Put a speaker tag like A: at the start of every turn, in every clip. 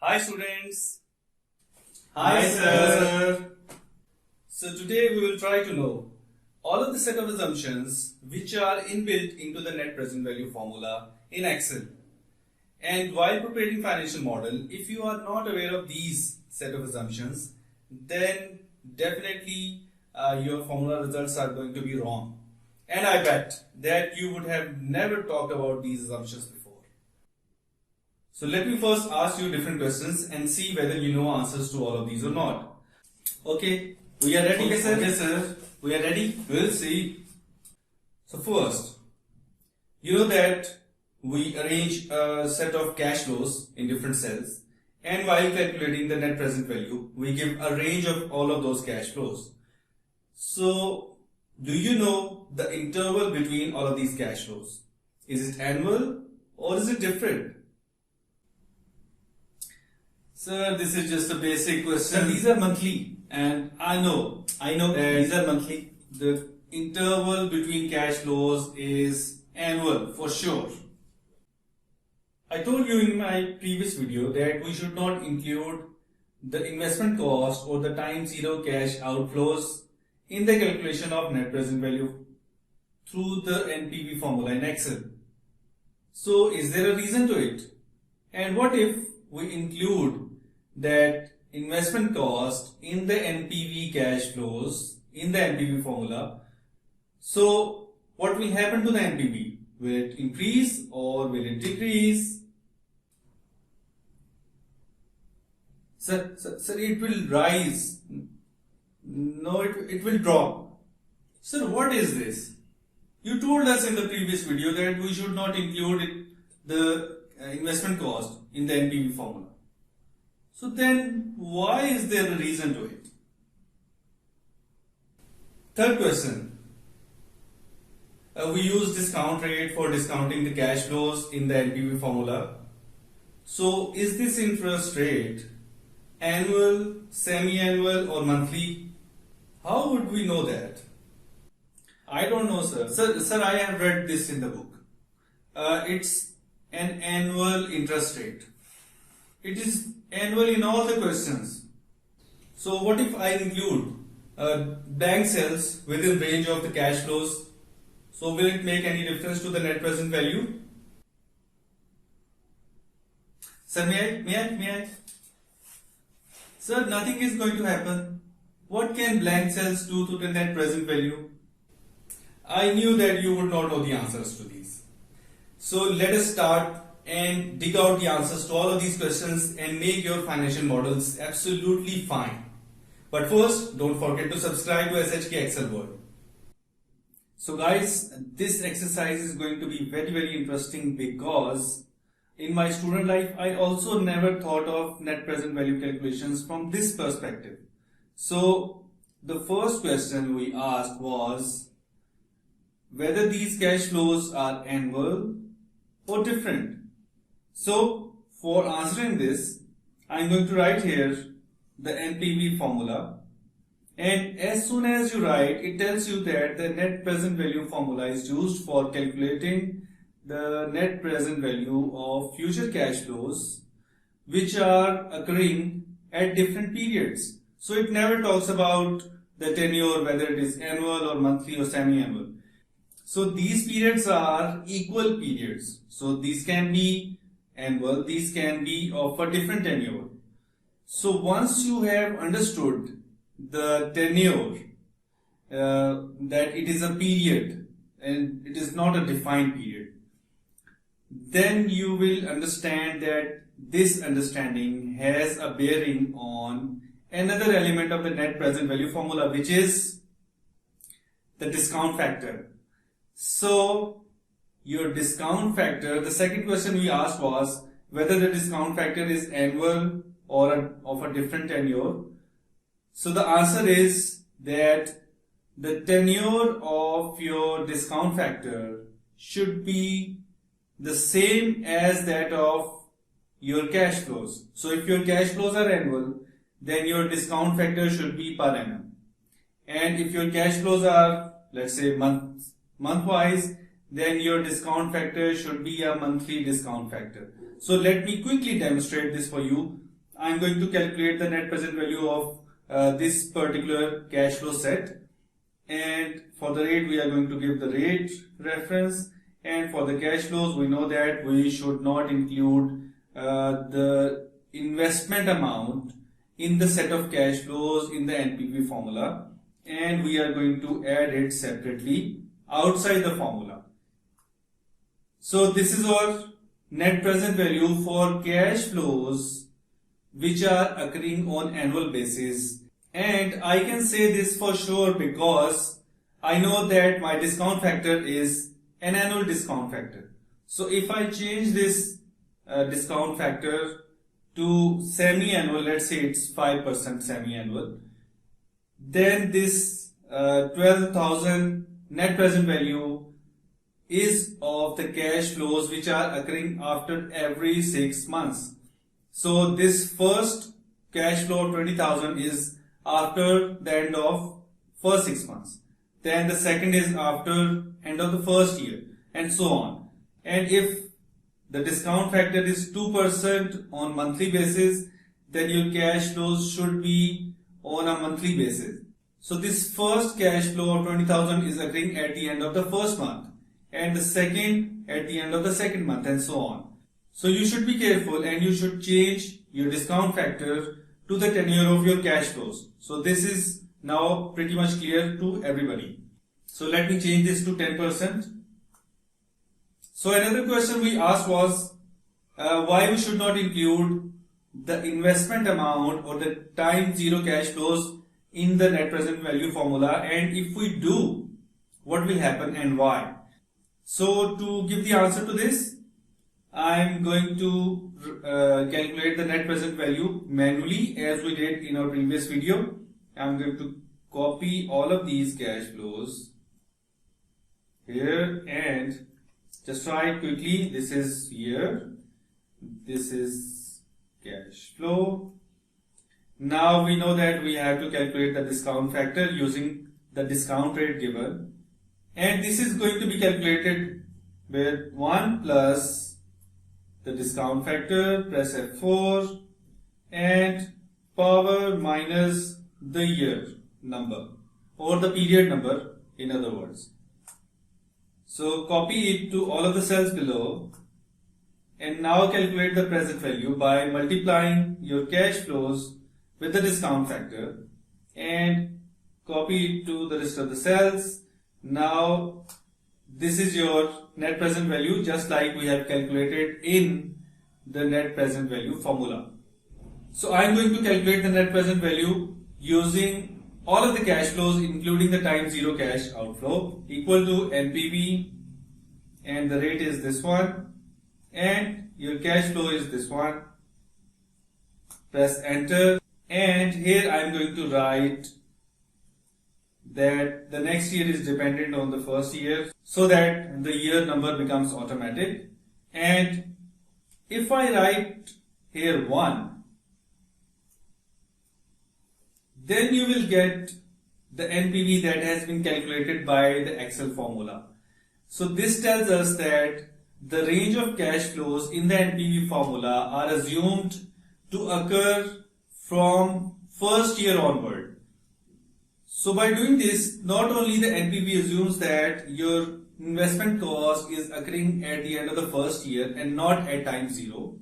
A: Hi students.
B: Hi, sir.
A: So today we will try to know all of the set of assumptions which are inbuilt into the net present value formula in Excel. And while preparing financial model, if you are not aware of these set of assumptions, then definitely your formula results are going to be wrong. And I bet that you would have never talked about these assumptions before. So let me first ask you different questions and see whether you know answers to all of these or not. Okay, we are ready,
B: Okay,
A: sir?
B: okay, sir.
A: We are ready?
B: We'll see.
A: So first, you know that we arrange a set of cash flows in different cells, and while calculating the net present value, we give a range of all of those cash flows. So, do you know the interval between all of these cash flows? Is it annual or is it different?
B: Sir, this is just a basic
A: Sir,
B: question.
A: these are monthly, and I know that
B: These are monthly.
A: the interval between cash flows is annual for sure. I told you in my previous video that we should not include the investment cost or the time zero cash outflows in the calculation of net present value through the NPV formula in Excel. So is there a reason to it? And what if we include that investment cost in the NPV cash flows in the NPV formula? So what will happen to the NPV? Will it increase or will it decrease? Sir, it will rise. No, it will drop. Sir, what is this? You told us in the previous video that we should not include the investment cost in the NPV formula. So then, why is there a reason to it? Third question. We use discount rate for discounting the cash flows in the NPV formula. So, is this interest rate annual, semi-annual or monthly? How would we know that? I don't know, sir. Sir, I have read this in the book. It's an annual interest rate. It is annual in all the questions. So what if I include blank cells within range of the cash flows? So will it make any difference to the net present value? Sir, may I? Sir, nothing is going to happen. What can blank cells do to the net present value? I knew that you would not know the answers to these. So let us start and dig out the answers to all of these questions and make your financial models absolutely fine. But first, don't forget to subscribe to SHK Excel World. So guys, this exercise is going to be very interesting because in my student life, I also never thought of net present value calculations from this perspective. So the first question we asked was whether these cash flows are annual or different. So for answering this, I'm going to write here the NPV formula, and as soon as you write, it tells you that the net present value formula is used for calculating the net present value of future cash flows which are occurring at different periods. So it never talks about the tenure, whether it is annual or monthly or semi-annual. So these periods are equal periods. So these can be annual, these can be of a different tenure. So once you have understood the tenure, that it is a period and it is not a defined period, then you will understand that this understanding has a bearing on another element of the net present value formula, which is the discount factor. So your discount factor, the second question we asked was whether the discount factor is annual or of a different tenure. So the answer is that the tenure of your discount factor should be the same as that of your cash flows. So if your cash flows are annual, then your discount factor should be per annum. And if your cash flows are, let's say, month-wise, then your discount factor should be a monthly discount factor. So let me quickly demonstrate this for you I'm going to calculate the net present value of this particular cash flow set. And for the rate, we are going to give the rate reference. And for the cash flows, we know that we should not include the investment amount in the set of cash flows in the NPV formula. And we are going to add it separately outside the formula. So this is our net present value for cash flows which are occurring on annual basis. And I can say this for sure because I know that my discount factor is an annual discount factor. So if I change this discount factor to semi-annual, let's say it's 5% semi-annual, then this 12,000 net present value is of the cash flows which are occurring after every 6 months. So this first cash flow 20,000 is after the end of first 6 months. Then the second is after end of the first year, and so on. And if the discount factor is 2% on monthly basis, then your cash flows should be on a monthly basis. So this first cash flow of 20,000 is occurring at the end of the first month, and the second at the end of the second month, and so on. So you should be careful and you should change your discount factor to the tenure of your cash flows. So this is now pretty much clear to everybody. So let me change this to 10%. So another question we asked was why we should not include the investment amount or the time zero cash flows in the net present value formula, and if we do, what will happen and why? So to give the answer to this, I'm going to calculate the net present value manually as we did in our previous video. I'm going to copy all of these cash flows here and just write quickly. This is here, this is cash flow. Now we know that we have to calculate the discount factor using the discount rate given, and this is going to be calculated with 1 plus the discount factor, press F4, and power minus the year number or the period number, in other words. So copy it to all of the cells below and now calculate the present value by multiplying your cash flows with the discount factor and copy it to the rest of the cells. Now this is your net present value, just like we have calculated in the net present value formula. So I am going to calculate the net present value using all of the cash flows including the time zero cash outflow equal to NPV, and the rate is this one and your cash flow is this one. Press enter, and here I am going to write that the next year is dependent on the first year so that the year number becomes automatic. And if I write here 1, then you will get the NPV that has been calculated by the Excel formula. So this tells us that the range of cash flows in the NPV formula are assumed to occur from first year onward. So by doing this, not only the NPV assumes that your investment cost is occurring at the end of the first year and not at time zero,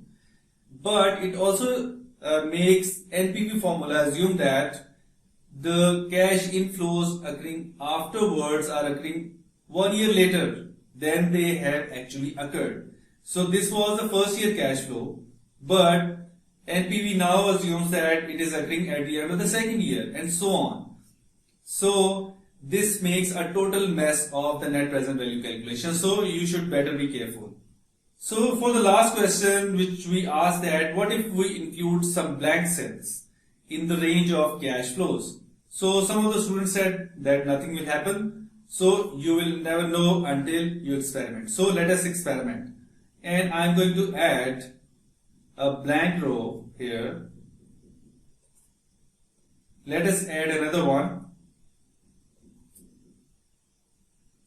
A: but it also makes NPV formula assume that the cash inflows occurring afterwards are occurring 1 year later than they have actually occurred. So this was the first year cash flow, but NPV now assumes that it is occurring at the end of the second year, and so on. So this makes a total mess of the net present value calculation, so you should better be careful. So for the last question which we asked, that what if we include some blank cells in the range of cash flows? So some of the students said that nothing will happen, so you will never know until you experiment. So let us experiment, and I am going to add a blank row here. Let us add another one.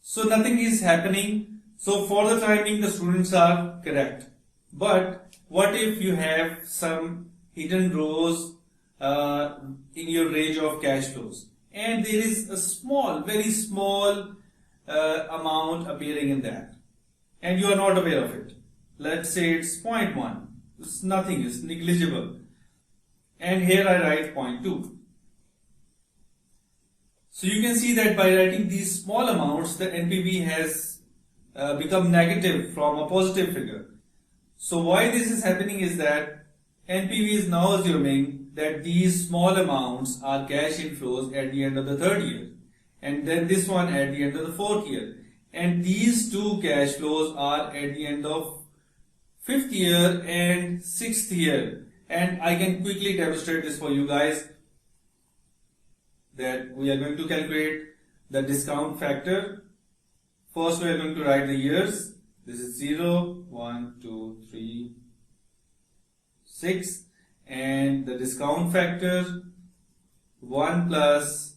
A: So nothing is happening. So for the time being the students are correct. But what if you have some hidden rows in your range of cash flows, and there is a small, very small amount appearing in that, and you are not aware of it. Let's say it's 0.1. It's nothing, it's negligible. And here I write 0.2. So you can see that by writing these small amounts, the NPV has become negative from a positive figure. So why this is happening is that NPV is now assuming that these small amounts are cash inflows at the end of the third year, and then this one at the end of the fourth year, and these two cash flows are at the end of fifth year and sixth year. And I can quickly demonstrate this for you guys, that we are going to calculate the discount factor. First we are going to write the years. This is 0, 1, 2, 3, 6, and the discount factor 1 plus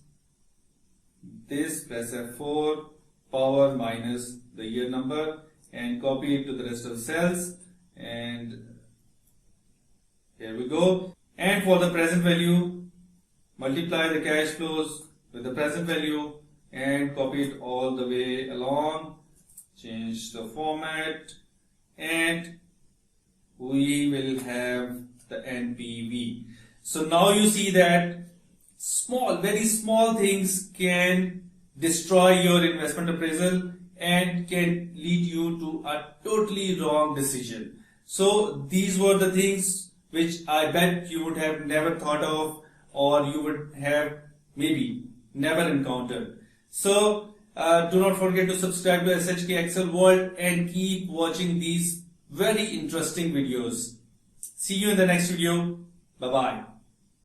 A: this plus F4 power minus the year number, and copy it to the rest of the cells, and here we go. And for the present value, multiply the cash flows with the present value and copy it all the way along, change the format, and we will have the NPV. So now you see that small, very small things can destroy your investment appraisal and can lead you to a totally wrong decision. So these were the things which I bet you would have never thought of, or you would have maybe never encountered. So do not forget to subscribe to SHK Excel World and keep watching these very interesting videos. See you in the next video. Bye bye.